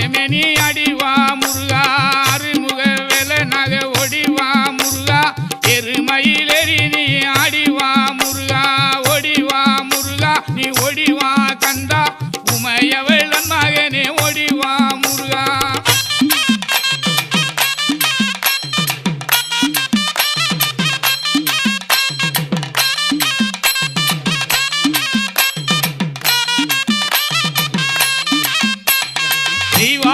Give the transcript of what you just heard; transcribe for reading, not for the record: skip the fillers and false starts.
ஆயமேனி அடிவா முருகா அருமுக வேலை நகை ஒடிவா முருகா எருமையிலேறி நீ அடிவா முருகா ஒடிவா முருகா நீ ஒடிவா கந்தா உமையவளன் மகனே ஒடிவா முருகா தெய்வா